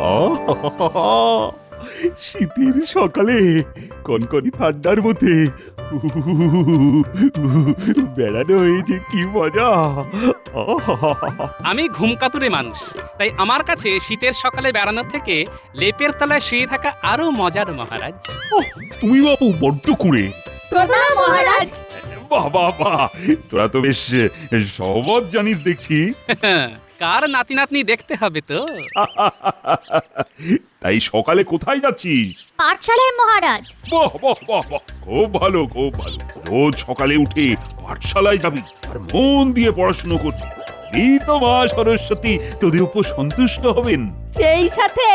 আহা! শীতের সকালে কনকনি ঠান্ডার মধ্যে বেড়ানো হয়েছে, কি মজা! আহা! আমি ঘুমকাতুরে মানুষ, তাই আমার কাছে শীতের সকালে বেড়ানোর থেকে লেপের তলায় শুয়ে থাকা আরো মজার মহারাজ। ওহ, তুমি বাপু বড্ড কুঁড়ে। প্রণাম মহারাজ। বাহ বাহ বাহ, তোরা তো বেশ সহবত জানিস দেখছি। কার নাতি নাতনি দেখতে হবে তো। তাই সকালে কোথায় যাচ্ছিস? পাঠশালায় মহারাজ। বাহ বাহ বাহ বাহ, খুব ভালো খুব ভালো। রোজ সকালে উঠে পাঠশালায় যাবি আর মন দিয়ে পড়াশুনো করবি। এই তো মা সরস্বতী তোদের উপর সন্তুষ্ট হবেন। সেই সাথে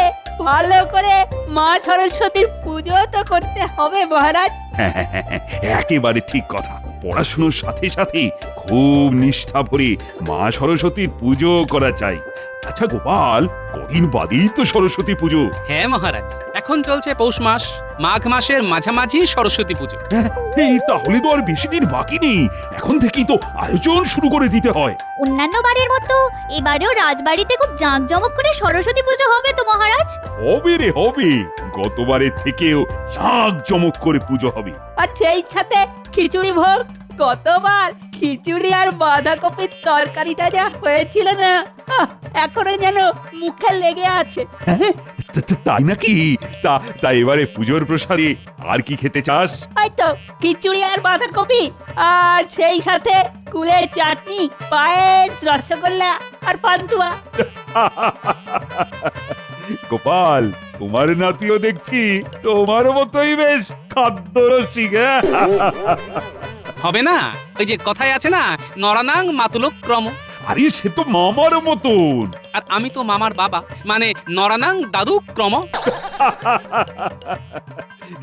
ভালো করে মা সরস্বতীর পুজো তো করতে হবে মহারাজ। হ্যাঁ, হ্যাঁ, হ্যাঁ, হ্যাঁ, একেবারে ঠিক কথা। পড়াশুনোর সাথে সাথে খুব নিষ্ঠা ভরে মা সরস্বতীর পুজো করা চাই। আচ্ছা গোপাল, কদিন বাদেই তো সরস্বতী পুজো। হ্যাঁ মহারাজ, এখন চলছে পৌষ মাস, মাঘ মাসের মাঝামাঝি সরস্বতী পুজো। হ্যাঁ, এই তাহলে তো আর বেশি দিন বাকি নেই। এখন থেকেই তো আয়োজন শুরু করে দিতে হয়। অন্যান্য বাড়ির মতো এবারেও রাজবাড়িতে খুব জাঁকজমক করে সরস্বতী পুজো হবে তো মহারাজ? হবে রে হবে, গতবারের থেকেও জাঁকজমক করে পুজো হবে। আর সেই সাথে খিচুড়ি ভোগ। গতবার খিচুড়ি আর বাঁধাকপির তরকারিটা যা হয়েছিল না, এখনো যেন মুখে লেগে আছে। তাই নাকি? তা এবারে পুজোর প্রসাদে আর কি খেতে চাস? হয়তো খিচুড়ি আর বাঁধাকপি, আর সেই সাথে কুলের চাটনি, পায়েস, রসগোল্লা আর পান্তুয়া। গোপাল, তোমার নাতিও দেখছি তোমার মতোই বেশ খাদ্য রসিক। হবে না? ওই যে কথায় আছে না, নরানাং মাতুলোক ক্রম। আরে সে তো মামার মতন। আর আমি তো মামার বাবা, মানে নরানাং দাদু ক্রম।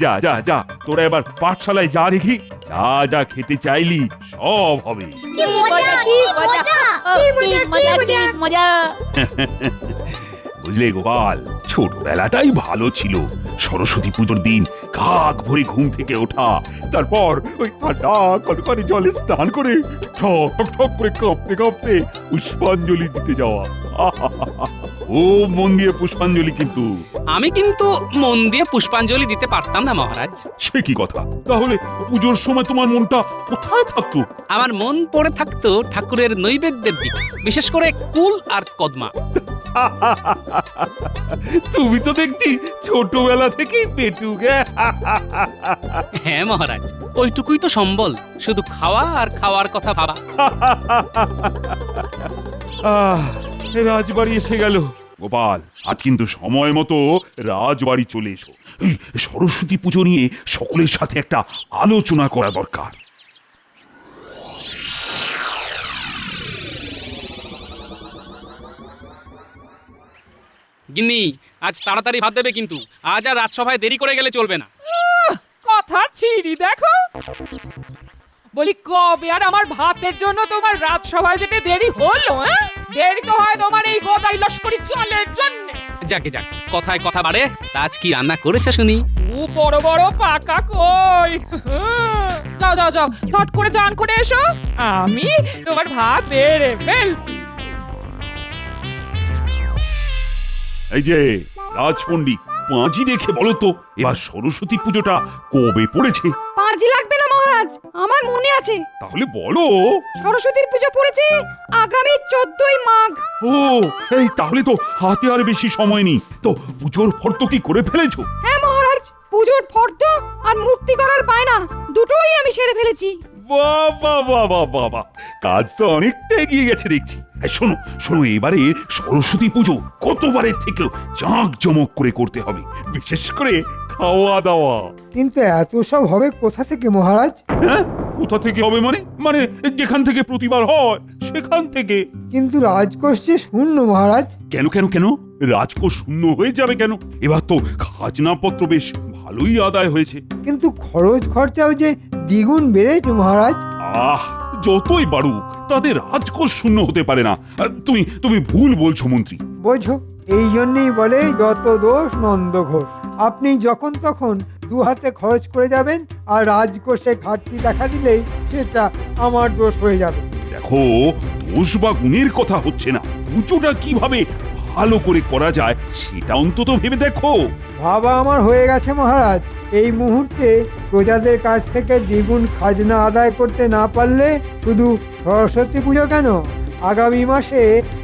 যা যা যা, তোরা এবার পাঠশালায় যা দেখি। যা যা খেতে চাইলি সব হবে। কি মজা, কি মজা, কি মজা, কি মজা। বুঝলে গোপাল, ছোটবেলাটাই ভালো ছিল। সরস্বতী পুজোর দিন কাক ভরে ঘুম থেকে ওঠা, তারপর ওই ঠান্ডা কনকনে জলে স্নান করে ঠক ঠক ঠক করে কাঁপতে কাঁপতে পুষ্পাঞ্জলি দিতে যাওয়া। ও মন দিয়ে পুষ্পাঞ্জলি। কিন্তু আমি কিন্তু মন দিয়ে পুষ্পাঞ্জলি দিতে পারতাম না মহারাজ। সে কি কথা? তাহলে পুজোর সময় তোমার মনটা কোথায় থাকতো? আমার মন পড়ে থাকতো ঠাকুরের নৈবেদ্যের দিকে, বিশেষ করে কুল আর কদমা। তুমি তো দেখছি ছোটবেলা থেকেই পেটুক। হ্যাঁ মহারাজ, ওইটুকুই তো সম্বল, শুধু খাওয়া আর খাওয়ার কথা ভাবা। রাজবাড়ি এসে গেল। গোপাল, আজ কিন্তু সময় মতো রাজবাড়ি চলে এসো। এই সরস্বতী পুজো নিয়ে সকলের সাথে একটা আলোচনা করা দরকার। গিন্নি, আজ তাড়াতাড়ি ভাত দেবে কিন্তু। আজ আর রাজসভায় দেরি করে গেলে চলবে না। কথা ছিড়ি দেখো। বলি কবে আর আমার ভাতের জন্য তোমার রাজসভায় যেতে দেরি হলো? দেরি তো হয় তোমার এই গদাই লস্করি চালের জন্য। যাকে যাক, কথায় কথা বাড়ে। তা আজ কি রান্না করেছে শুনি? বড় বড় পাকা কই। যাও যাও যাও, চট করে চান করে এসো, আমি তোমার ভাত বেড়ে ফেলছি। এই যে রাজপণ্ডিত, পাঁজি দেখে বলো তো এবার সরস্বতী পুজোটা কবে পড়েছে? পাঁজি লাগবে না মহারাজ, আমার মনে আছে। তাহলে বলো। সরস্বতীর পুজো পড়েছে আগামী 14ই মাঘ। ও, এই তাহলে তো হাতে আর বেশি সময় নেই। তো পুজোর ফর্দ কি করে ফেলেছো? হ্যাঁ মহারাজ, পুজোর ফর্দ আর মূর্তি করার বায়না দুটোই আমি সেরে ফেলেছি। বাবা বাবা বাবা, কাজ তো অনেকটা এগিয়ে গেছে দেখছি। এই শোনো শোনো, এবারে সরস্বতী পুজো কতবারের থেকেও জাঁকজমক করে করতে হবে, বিশেষ করে খাওয়া দাওয়া। কিন্তু এত সব হবে কোথা থেকে মহারাজ? হ্যাঁ, কোথা থেকে হবে মানে? মানে যেখান থেকে প্রতিবার হয় সেখান থেকে। কিন্তু রাজকোষ যে শূন্য মহারাজ। কেন কেন কেন? রাজকোষ শূন্য হয়ে যাবে কেন? এবার তো খাজনাপত্র বেশ ভালোই আদায় হয়েছে। কিন্তু খরচ খরচাও যে দ্বিগুণ বেড়েছে মহারাজ। আহ, যতই বাড়ুক তাদের রাজকোষ শূন্য হতে পারে না। তুমি তুমি ভুল বলছো মন্ত্রী। বোঝো, এই জন্যই বলে যত দোষ নন্দ ঘোষ। আপনি যখন তখন দু হাতে খরচ করে যাবেন, আর রাজকোষে ঘাটতি দেখা দিলেই সেটা আমার দোষ হয়ে যাবে। দেখো, দোষ বা গুণের কথা হচ্ছে না, পুজোটা কিভাবে ভালো করে করা যায় সেটা অন্তত ভেবে দেখো। ভাবা আমার হয়ে গেছে মহারাজ। এই মুহূর্তে প্রজাদের কাছ থেকে দ্বিগুণ খাজনা আদায় করতে না পারলে শুধু সরস্বতী পুজো কেন, আগামী মাসে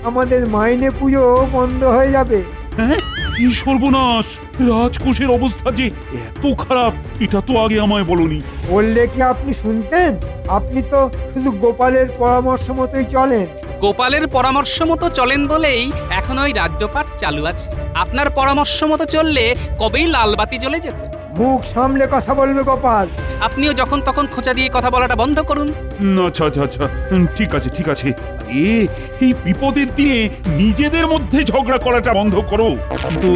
আমাদের মাইনে পুজো বন্ধ হয়ে যাবে। হ্যাঁ, কি সর্বনাশ! রাজকোষের অবস্থা যে এত খারাপ এটা তো আগে আমায় বলনি। বললে কি আপনি শুনতেন? আপনি তো শুধু গোপালের পরামর্শ মতোই চলেন। গোপালের পরামর্শ মতো চলেন বলেই এখনো ওই রাজ্যপাট চালু আছে। আপনার পরামর্শ মতো চললে কবেই লালবাতি জ্বলে যেত। মুখ সামলে কথা বলবে গোপাল। আপনিও যখন তখন খোঁচা দিয়ে কথা বলাটা বন্ধ করুন। আচ্ছা আচ্ছা আচ্ছা, ঠিক আছে ঠিক আছে। এই বিপদের দিনে নিজেদের মধ্যে ঝগড়া করাটা বন্ধ করো। কিন্তু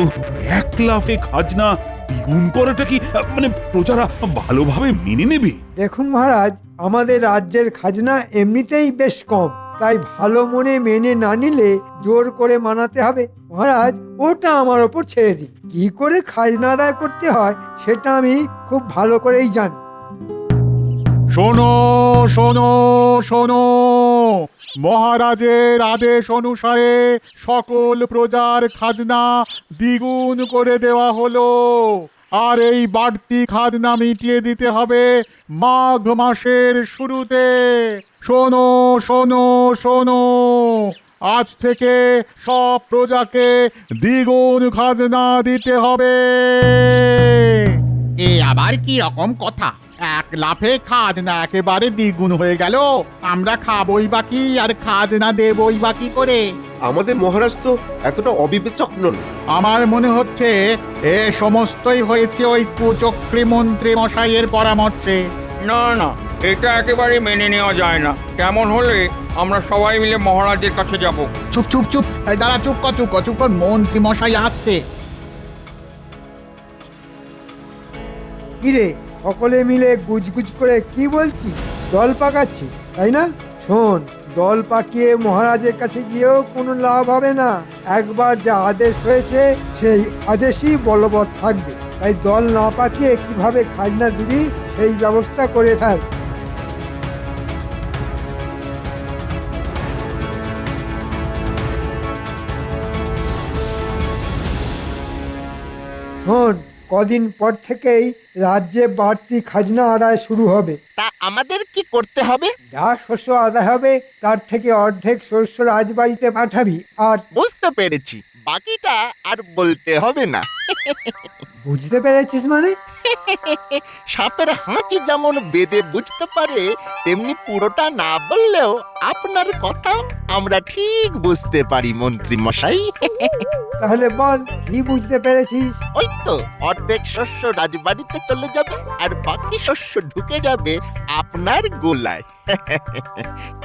এক লাফে খাজনা দ্বিগুণ করাটা কি মানে প্রজারা ভালোভাবে মেনে নেবে? দেখুন মহারাজ, আমাদের রাজ্যের খাজনা এমনিতেই বেশ কম, তাই ভালো মনে মেনে না নিলে জোর করে মানাতে হবে। মহারাজ, ওটা আমার ওপর ছেড়ে দিন। কি করে খাজনা আদায় করতে হয় সেটা আমি খুব ভালো করেই জানি। শোনো শোনো শোনো, মহারাজের আদেশ অনুসারে সকল প্রজার খাজনা দ্বিগুণ করে দেওয়া হলো। আর এই বাড়তি খাজনা মিটিয়ে দিতে হবে মাঘ মাসের শুরুতে। শোনো শোনো শোনো, আজ থেকে সব প্রজাকে দ্বিগুণ খাজনা দিতে হবে। এ আবার কি রকম কথা? এক লাফে খাজনা একেবারে দ্বিগুণ হয়ে গেল। আমরা খাবই বাকি আর খাজনা দেবই বাকি করে। আমাদের মহারাজ তো এতটা অবিবেচক নন। আমার মনে হচ্ছে এ সমস্তই হয়েছে ওই কুচক্রী মন্ত্রী মশাইয়ের পরামর্শে। না না, এটা একেবারে মেনে নেওয়া যায় না। কেমন হলে আমরা সবাই মিলে মহারাজের কাছে যাব। চুপ চুপ চুপ, এই দাঁড়া, চুপ কর চুপ কর চুপ কর, মন্ত্রী মশাই আসছে। কিরে, সকলে মিলে গুজগুজ করে কি বলছি? দল পাকাচ্ছি, তাই না? শোন, দল পাকিয়ে মহারাজের কাছে গিয়েও কোনো লাভ হবে না। একবার যা আদেশ হয়েছে সেই আদেশই বলবৎ থাকবে। তাই দল না পাকিয়ে কিভাবে খাজনা দিবি সেই ব্যবস্থা করে ফেল। শোন, কদিন পর থেকেই রাজ্যে বাড়তি খাজনা আদায় শুরু হবে। তা আমাদের কি করতে হবে? যা শস্য আদায় হবে তার থেকে অর্ধেক শস্য রাজবাড়িতে পাঠাবি। আর বুঝতে পেরেছি, বাকিটা আর বলতে হবে না। বুঝতে পেরেছিস মানে? সাপের হাঁচি যেমন বেদে বুঝতে পারে, তেমনি পুরোটা না বললেও আপনার কথা আমরা ঠিক বুঝতে পারি মন্ত্রী মশাই। তাহলে বল, কি বুঝতে পেরেছিস? ওই তো, অর্ধেক শস্য রাজবাড়িতে চলে যাবে আর বাকি শস্য ঢুকে যাবে আপনার গোলায়।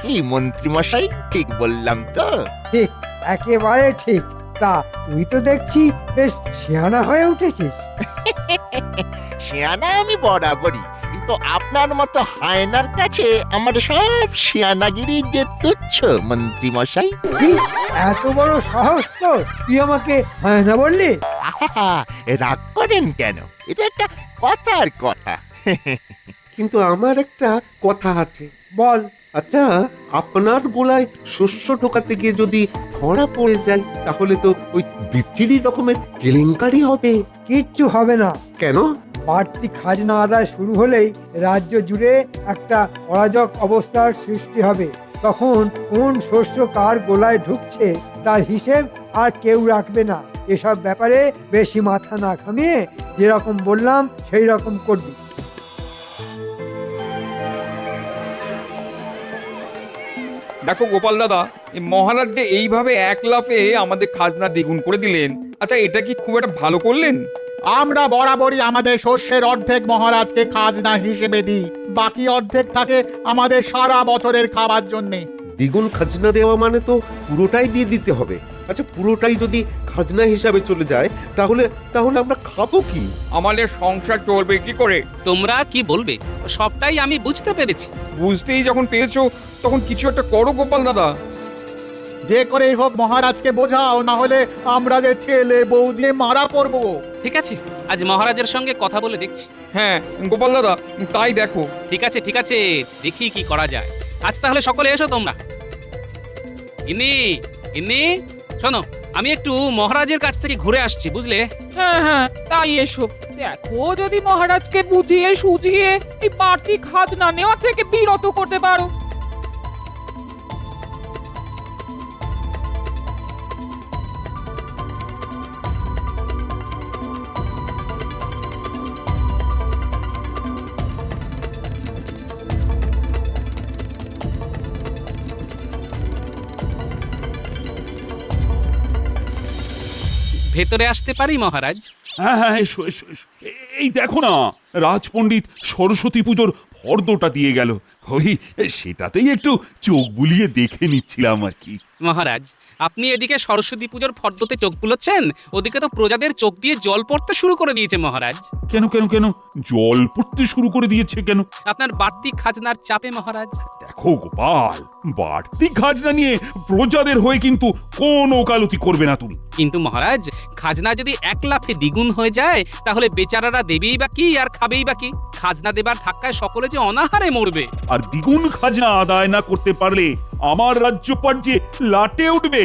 কি মন্ত্রী মশাই, ঠিক বললাম তো? ঠিক, একেবারে ঠিক। তা তুই তো দেখছি বেশ শিয়ানা হয়ে উঠেছিস। শিয়ানা আমি বরাবরই, কিন্তু আপনার মতো হায়নার কাছে আমার সব শিয়ানাগিরি যে তুচ্ছ মন্ত্রী মশাই। কি, এত বড় সাহস তো? তুই আমাকে হায়না বললি? আহা, রাগ করেন কেন? এটা একটা কথার কথা। কিন্তু আমার একটা কথা আছে। বল। আচ্ছা, আপনার গোলায় শস্য ঢোকাতে গিয়ে যদি ধরা পড়ে যায় তাহলে তো ওই বিচ্ছিরি রকমের কেলেঙ্কারি হবে। কিচ্ছু হবে না। কেন? বাড়তি খাজনা আদায় শুরু হলেই রাজ্য জুড়ে একটা অরাজক অবস্থার সৃষ্টি হবে। তখন কোন শস্য কার গোলায় ঢুকছে তার হিসেব আর কেউ রাখবে না। এসব ব্যাপারে বেশি মাথা না ঘামিয়ে যেরকম বললাম সেই রকম করবি। দেখো গোপাল দাদা, এই মহারাজ যে এইভাবে এক লাফে আমাদের খাজনা দ্বিগুণ করে দিলেন, আচ্ছা এটা কি খুব একটা ভালো করলেন? আমরা বরাবরই আমাদের শস্যের অর্ধেক মহারাজকে খাজনা হিসেবে দিই, বাকি অর্ধেক থাকে আমাদের সারা বছরের খাবার জন্যে। দ্বিগুণ খাজনা দেওয়া মানে তো পুরোটাই দিয়ে দিতে হবে। আচ্ছা, পুরোটাই যদি খাজনা হিসাবে চলে যায় তাহলে তাহলে আমরা খাবো কি? আমাদের সংসার চলবে কি করে? তোমরা কি বলবে সবটাই আমি বুঝতে পেরেছি। বুঝতেই যখন পেরেছো তখন কিছু একটা করো গোপাল দাদা। যে করেই হোক মহারাজকে বোঝাও, না হলে আমরা যে ছেলে বউ দিয়ে মারা পড়বো। ঠিক আছে, আজ মহারাজের সঙ্গে কথা বলে দেখছি। হ্যাঁ গোপাল দাদা, তাই দেখো। ঠিক আছে ঠিক আছে, দেখি কি করা যায়। আজ তাহলে সকলে এসো তোমরা। ইনি ইনি শোনো, আমি একটু মহারাজের কাছ থেকে ঘুরে আসছি, বুঝলে? হ্যাঁ হ্যাঁ, তাই এসো। দেখো যদি মহারাজকে বুঝিয়ে সুঝিয়ে এই বাড়তি খাজনা নেওয়া থেকে বিরত করতে পারো। ভেতরে আসতে পারি মহারাজ? হ্যাঁ হ্যাঁ, এসো এসো এসো। এই দেখো না, রাজপণ্ডিত সরস্বতী পুজোর ফর্দটা দিয়ে গেল। ওই সেটাতেই একটু চোখ বুলিয়ে দেখে নিচ্ছিলাম আর কি। মহারাজ, আপনি এদিকে সরস্বতী পুজোর ফর্দতে চোখ বুলোচ্ছেন, ওদিকে তো প্রজাদের চোখ দিয়ে জল পড়তে শুরু করে দিয়েছে মহারাজ। কেন কেন কেন জল পড়তে শুরু করে দিয়েছে কেন? আপনার বাড়তি খাজনার চাপে মহারাজ। দেখো গোপাল, বাড়তি খাজনা নিয়ে প্রজাদের হয়ে কিন্তু কোনো ওকালতি করবে না তুমি। কিন্তু মহারাজ, খাজনা যদি এক লাফে দ্বিগুণ হয়ে যায় তাহলে বেচারারা দেবেই বা কি আর খাবেই বা কি? খাজনা দেবার ধাক্কায় সকলে যে অনাহারে মরবে। আর দ্বিগুণ খাজনা আদায় না করতে পারলে আমার রাজ্যপাট যে লাটে উঠবে।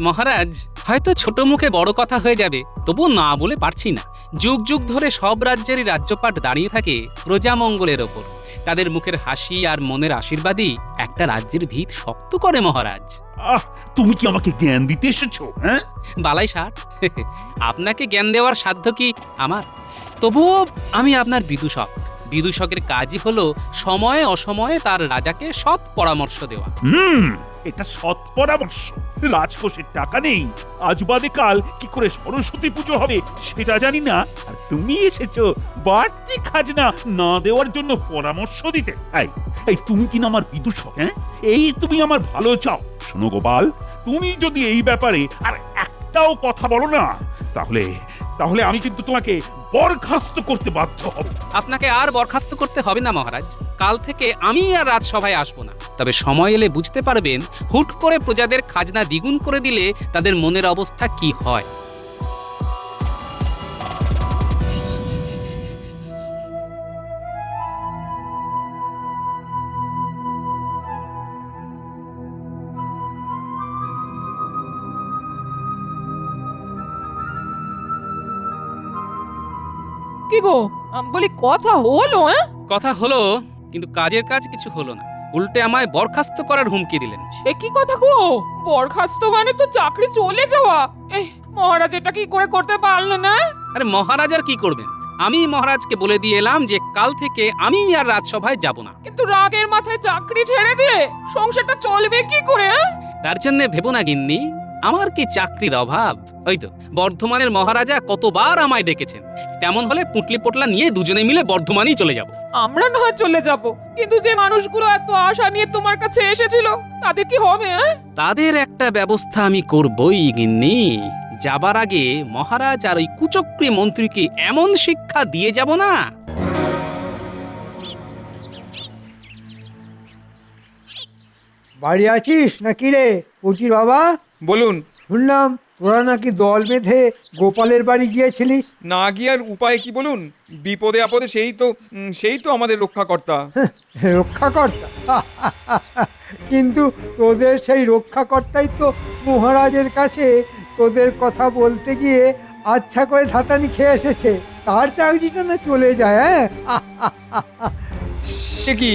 মহারাজ, হয়তো ছোট মুখে বড় কথা হয়ে যাবে, তবু না বলে পারছি না। যুগ যুগ ধরে সব রাজ্যেরই রাজ্যপাট দাঁড়িয়ে থাকে প্রজামঙ্গলের ওপর। তাদের মুখের হাসি আর মনের আশীর্বাদই একটা রাজ্যের ভিত শক্ত করে মহারাজ। আহ, তুমি কি আমাকে জ্ঞান দিতে এসেছো? হ্যাঁ, বালাই ষাট, আপনাকে জ্ঞান দেওয়ার সাধ্য কি আমার? তবুও আমি আপনার বিদূষক। বিদূষকের কাজই হলো সময়ে অসময়ে তার রাজাকে সৎ পরামর্শ দেওয়া। এটা সৎ পরামর্শ। রাজকোষের টাকা নেই, আজ বাদে কাল কি করে সরস্বতী পুজো হবে সেটা জানি না, আর তুমি এসেছো বাড়তি খাজনা না দেওয়ার জন্য পরামর্শ দিতে। এই তুমি কিনা আমার বিদূষক? হ্যাঁ, এই তুমি আমার ভালো চাও? শোনো গোপাল, তুমি যদি এই ব্যাপারে আর একটাও কথা বলো না, তাহলে তাহলে আমি কিন্তু তোমাকে বরখাস্ত করতে বাধ্য হব। আপনাকে আর বরখাস্ত করতে হবে না মহারাজ। কাল থেকে আমি আর রাজসভায় আসবো না। তবে সময় এলে বুঝতে পারবেন, হুট করে প্রজাদের খাজনা দ্বিগুণ করে দিলে তাদের মনের অবস্থা কি হয়। কি গো, বলি কথা হলো? কথা হলো, কিন্তু কাজের কাজ কিছু হলো না। উল্টে আমায় বরখাস্ত করার হুমকি দিলেন। সে কি কথা গো? বরখাস্ত মানে তো চাকরি চলে যাওয়া। মহারাজ এটা কি করে করতে পারলেন না? আরে মহারাজ আর কি করবেন? আমি মহারাজকে বলে দিয়ে এলাম যে কাল থেকে আমি আর রাজসভায় যাব না। কিন্তু রাগের মাথায় চাকরি ছেড়ে দিয়ে সংসারটা চলবে কি করে? তার জন্য ভেবো না গিন্নি, আমার কি চাকরির অভাব? ওই তো বর্ধমানের মহারাজা কতবার আমায় ডেকেছেন। তেমন হলে পুটলি পোটলা নিয়ে দুজনে মিলে বর্ধমানই চলে যাব। আমরা না হয় চলে যাব, কিন্তু যে মানুষগুলো এত আশা নিয়ে তোমার কাছে এসেছিল তাদের কি হবে? তাদের একটা ব্যবস্থা আমি করবই গিন্নি। যাবার আগে মহারাজ আর ওই কুচক্রী মন্ত্রীকে এমন শিক্ষা দিয়ে যাব না। বাড়ি আছিস নাকি রে পুটির বাবা? বলুন। শুনলাম তোরা নাকি দল বেঁধে গোপালের বাড়ি গিয়েছিলিস। না গিয়ে আর উপায় কি বলুন? বিপদে আপদে সেই তো আমাদের রক্ষাকর্তা। রক্ষাকর্তা? কিন্তু তোদের সেই রক্ষাকর্তাই তো মহারাজের কাছে তোদের কথা বলতে গিয়ে আচ্ছা করে ধাতানি খেয়ে এসেছে। তার চাকরিটা না চলে যায়। হ্যাঁ, সে কি?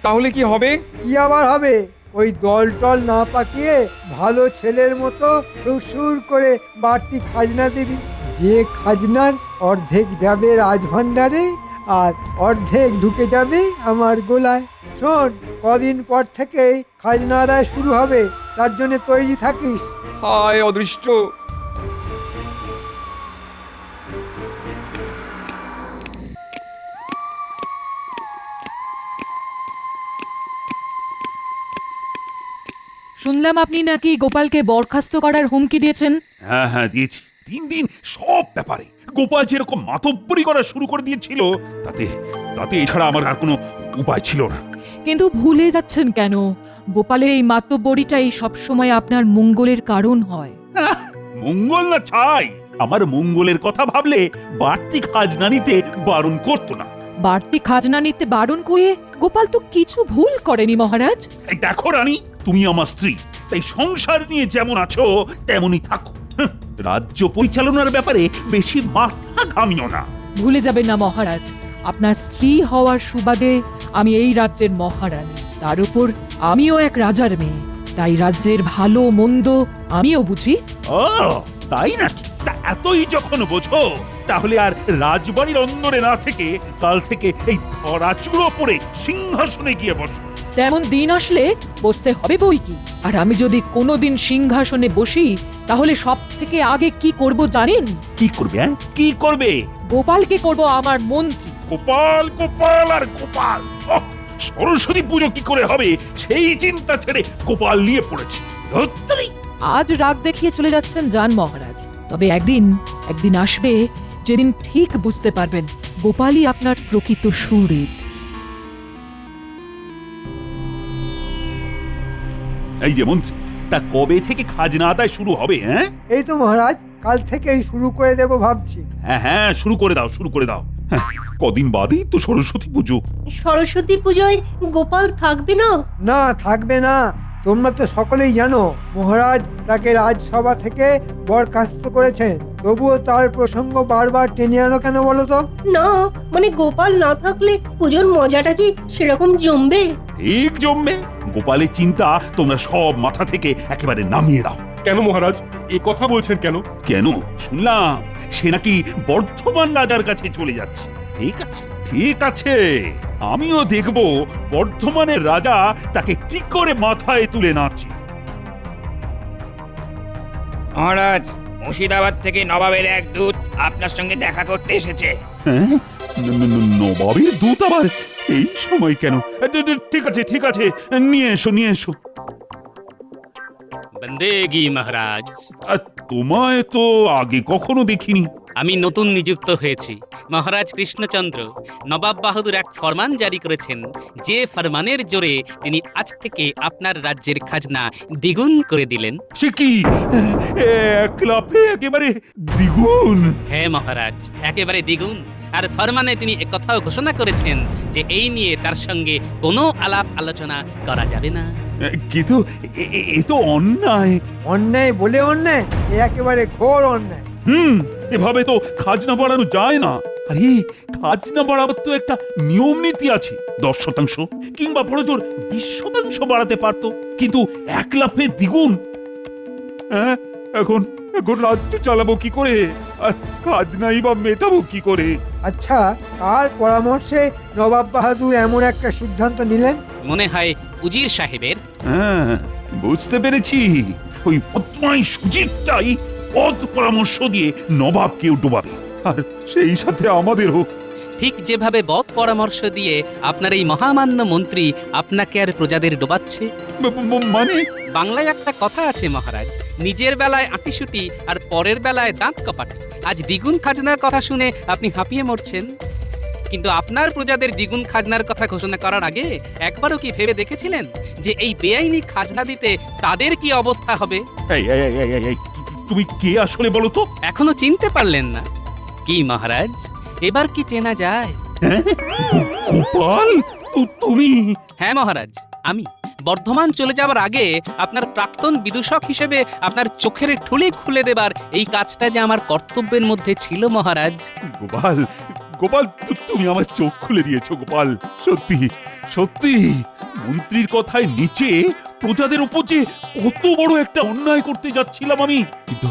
তাহলে কি হবে? কি আবার হবে? ওই দল টল না পাকিয়ে ভালো ছেলের মতো সুর করে বাড়তি খাজনা দিবি। যে খাজনার অর্ধেক যাবে রাজভাণ্ডারে আর অর্ধেক ঢুকে যাবে আমার গোলায়। শোন, কদিন পর থেকেই খাজনা আদায় শুরু হবে, তার জন্য তৈরি থাকিস। হায় অদৃষ্ট! শুনলাম আপনি নাকি গোপালকে বরখাস্ত করার হুমকি দিয়েছেন। হ্যাঁ হ্যাঁ, দিয়েছি। 3 দিন সব ব্যাপারে গোপাল যেরকম মাতব্বরি করা শুরু করে দিয়েছিল, তাতে তাতে এছাড়া আমার আর কোনো উপায় ছিল না। কিন্তু ভুলে যাচ্ছেন কেন? গোপালের এই মাতব্বরিটাই সবসময় আপনার মঙ্গলের কারণ হয়। মঙ্গল না ছাই, আমার মঙ্গলের কথা ভাবলে বাড়তি খাজনা নিতে বারণ করতো না। বাড়তি খাজনা নিতে বারণ করে গোপাল তো কিছু ভুল করেনি মহারাজ। এই দেখো রানী, তুমি আমার স্ত্রী, তাই সংসার নিয়ে যেমন আছো তেমনই থাকো। রাজ্য পরিচালনার ব্যাপারে বেশি মাথা ঘামিও না। ভুলে যাবেন না মহারাজ, আপনার স্ত্রী হওয়ার সুবাদে আমি এই রাজ্যের মহারানী, তার উপর আমিও এক রাজার মেয়ে, তাই রাজ্যের ভালো মন্দ আমিও বুঝি। ও তাই নাকি? তা এতই যখন বোঝো তাহলে আর রাজবাড়ির অন্দরে না থেকে কাল থেকে এই ধরাচুড়ো পড়ে সিংহাসনে গিয়ে বসো। তেমন দিন আসলে বসতে হবে বই কি। আর আমি যদি কোনোদিন সিংহাসনে বসি তাহলে সব থেকে আগে কি করব জানেন? কি করবে? কি করবে? গোপালকে করব আমার মন্ত্রী। গোপাল গোপাল আর গোপাল, সরস্বতী পুজো কি করে হবে সেই চিন্তা ছেড়ে গোপাল নিয়ে পড়েছে। ধুত্তরি। আজ রাগ দেখিয়ে চলে যাচ্ছেন যান মহারাজ, তবে একদিন আসবে যেদিন ঠিক বুঝতে পারবেন গোপালই আপনার প্রকৃত সুহৃদ। এই যে মন্ত্রী, তা কবে থেকে খাজনা আদায় শুরু হবে? হ্যাঁ এই তো মহারাজ, কাল থেকেই শুরু করে দেব ভাবছি। হ্যাঁ শুরু করে দাও, শুরু করে দাও। হ্যাঁ, কদিন বাদেই তো সরস্বতী পুজো। সরস্বতী পুজোয় গোপাল থাকবে না? না, থাকবে না। তোমরা তো সকলেই জানো মহারাজ তাকে রাজসভা থেকে বরখাস্ত করেছেন, তবুও তার প্রসঙ্গ বারবার টেনে আনো কেন বলো তো? না, মানে গোপাল না থাকলে পুজোর মজাটা কি সেরকম জমবে? ঠিক জমবে। গোপালের চিন্তা তোমরা সব মাথা থেকে একেবারে নামিয়ে দাও। কেন মহারাজ এ কথা বলছেন কেন? কেন? শুনলাম সে নাকি বর্ধমান রাজার কাছে চলে যাচ্ছে। ঠিক আছে, ঠিক আছে, আমিও দেখব বর্ধমানের রাজা তাকে কি করে মাথায় তুলে নাচে। মহারাজ, মুর্শিদাবাদ থেকে নবাবের এক দূত আপনার সঙ্গে দেখা করতে এসেছে। হ্যাঁ, নবাবের দূত আবার এই সময় কেন? ঠিক আছে, ঠিক আছে, নিয়ে এসো, নিয়ে এসো। বন্দেগি মহারাজ। তোমায় তো আগে কখনো দেখিনি। আমি নতুন নিযুক্ত হয়েছি। মহারাজ কৃষ্ণচন্দ্র নবাব বাহাদুর এক ফরমান জারি করেছেন, যে ফরমানের জোরে তিনি আজ থেকে আপনার রাজ্যের খাজনা দ্বিগুণ করে দিলেন। সে কি এক লাফে একেবারে দ্বিগুণ? হ্যাঁ মহারাজ, একেবারে দ্বিগুণ। আর ফরমানে তিনি একথাও ঘোষণা করেছেন যে এই নিয়ে তার সঙ্গে কোনো আলাপ আলোচনা করা যাবে না। কিন্তু এ তো অন্যায়। অন্যায় বলে অন্যায়? এ একেবারে ঘোর অন্যায়। এভাবে তো খাজনা বাড়ানো যায় না। আরে খাজনা বাড়াবার তো একটা নিয়ম নীতি আছে। 10% কিংবা বড় জোর 20% বাড়াতে পারতো, কিন্তু এক লাফে দ্বিগুণ। হ্যাঁ, এখন রাজ্য চালাবো কি করে? আর খাজনাই বা মেটাবো কি করে? আচ্ছা, কার পরামর্শে নবাব বাহাদুর এমন একটা সিদ্ধান্ত নিলেন? মনে হয় উজির সাহেবের। হ্যাঁ, বুঝতে পেরেছি। ওই বদমাইশ সুজিতটাই পদ পরামর্শ দিয়ে নবাবকে ডোবাবে, আর সেই সাথে আমাদেরও। ঠিক যেভাবে বদ পরামর্শ দিয়ে আপনার এই মহামান্য মন্ত্রী আপনাকে আর প্রজাদের ডোবাচ্ছে। মানে? বাংলায় একটা কথা আছে মহারাজ, নিজের বেলায় আঁটিসুটি আর পরের বেলায় দাঁত কপাটে। আজ দ্বিগুণ খাজনার কথা শুনে আপনি হাঁপিয়ে মরছেন, কিন্তু আপনার প্রজাদের দ্বিগুণ খাজনার কথা ঘোষণা করার আগে একবারও কি ভেবে দেখেছিলেন যে এই বেআইনি খাজনা দিতে তাদের কি অবস্থা হবে? তুমি কে আসলে বলো তো? এখনো চিনতে পারলেন না? কি মহারাজ, এবার কি চেনা যায়? গোপাল, তুমি? হ্যাঁ মহারাজ, আমি। বর্ধমান চলে যাবার আগে আপনার প্রাক্তন বিদূষক হিসেবে আপনার চোখের ঠুলি খুলে দেবার এই কাজটা যে আমার কর্তব্যের মধ্যে ছিল মহারাজ। গোপাল, গোপাল, তুমি আমার চোখ খুলে দিয়েছো গোপাল। সত্যি সত্যি মন্ত্রীর কথায় নিচে প্রজাদের উপর যে কত বড় একটা অন্যায় করতে যাচ্ছিলাম আমি। কিন্তু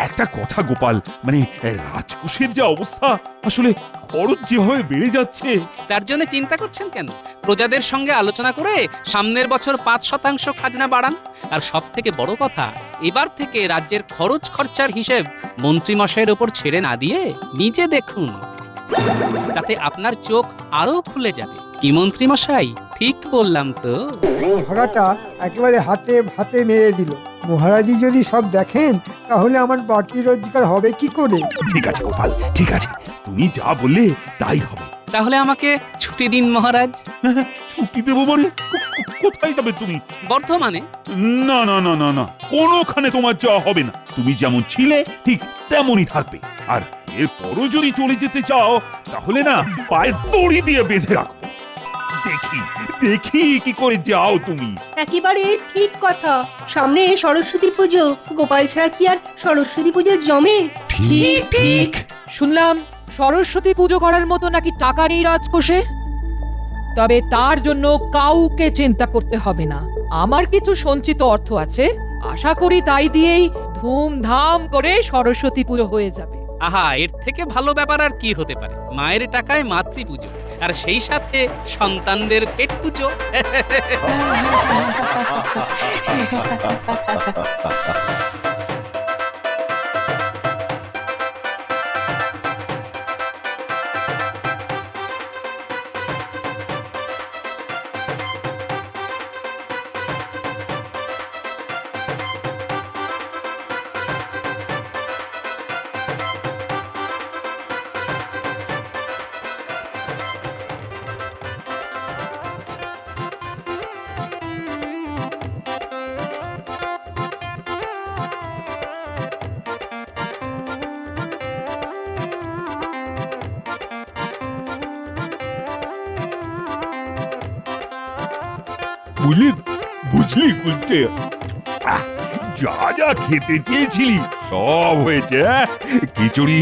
একটা কথা গোপাল, মানে রাজকোষের যে অবস্থা, আসলে খরচ যেভাবে বেড়ে যাচ্ছে। তার জন্য চিন্তা করছেন কেন? প্রজাদের সঙ্গে আলোচনা করে সামনের বছর 5% খাজনা বাড়ান। আর সব থেকে বড় কথা, এবার থেকে রাজ্যের খরচ খরচার হিসেব মন্ত্রী মশাইয়ের উপর ছেড়ে না দিয়ে নিজে দেখুন, তাতে আপনার চোখ আরো খুলে যাবে। কি মন্ত্রী মশাই, ঠিক বললাম তো? ধরাটা একেবারে হাতে ভাতে মেরে দিল। মহারাজি যদি সব দেখেন তাহলে আমার বাড়তি রোজগার হবে কি করে? ঠিক আছে গোপাল, ঠিক আছে, তুমি যা বললে তাই হবে। তাহলে আমাকে ছুটি দিন মহারাজ। ছুটি দেবো মানে? কোথায় যাবে তুমি? বর্ধমানে। না না না না না, কোনোখানে তোমার যাওয়া হবে না। তুমি যেমন ছিলে ঠিক তেমনই থাকবে। আর এরপরও যদি চলে যেতে চাও তাহলে না পায়ে দড়ি দিয়ে বেঁধে রাখবো। দেখি দেখি কি করে যাও তুমি। একেবারে ঠিক কথা। সামনে সরস্বতী পুজো, গোপাল ছাড়া কি আর সরস্বতী পুজো জমে? ঠিক ঠিক। শুনলাম সরস্বতী পুজো করার মতো নাকি টাকা নেই রাজকোষে। তবে তার জন্য কাউকে চিন্তা করতে হবে না, আমার কিছু সঞ্চিত অর্থ আছে। আশা করি তাই দিয়েই ধুমধাম করে সরস্বতী পুজো হয়ে যাবে। আহা, এর থেকে ভালো ব্যাপার আর কি হতে পারে? মায়ের টাকায় মাতৃ পুজো, আর সেই সাথে সন্তানদের পেট পুজো। বুঝলি বুঝলি বুঝতে যা যা খেতে চেয়েছিলি সব হয়েছে। খিচুড়ি,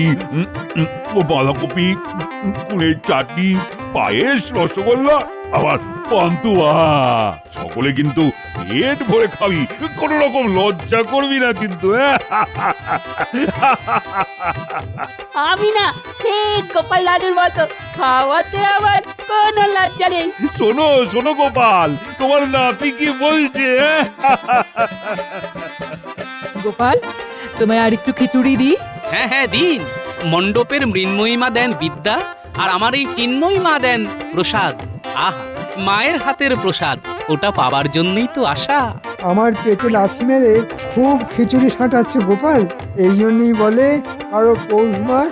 ও বাঁধাকপি, কুলের চাটনি, পায়েস, রসগোল্লা, আবার পান্তুয়া। সকলে কিন্তু পেট ভরে খাবি, কোনো রকম লজ্জা করবি না কিন্তু। আমি না ঠিক গোপাল দাদুর মতো খাওয়াতে আমার কোনো লজ্জা নেই। শোনো শোনো গোপাল, তোমার নাতি কি বলছে? গোপাল, তোমায় আর একটু খিচুড়ি দিই? হ্যাঁ হ্যাঁ, দিন। মণ্ডপের মৃন্ময়ী মা দেন বিদ্যা, আর আমার এই চিন্ময়ী মা দেন প্রসাদ। আহা, মায়ের হাতের প্রসাদ, ওটা পাবার জন্যই তো আশা। আমার পেটে লাথি মেরে খুব খিচুড়ি সাঁটাচ্ছে গোপাল, এই জন্যই বলে আরো পৌষ মাস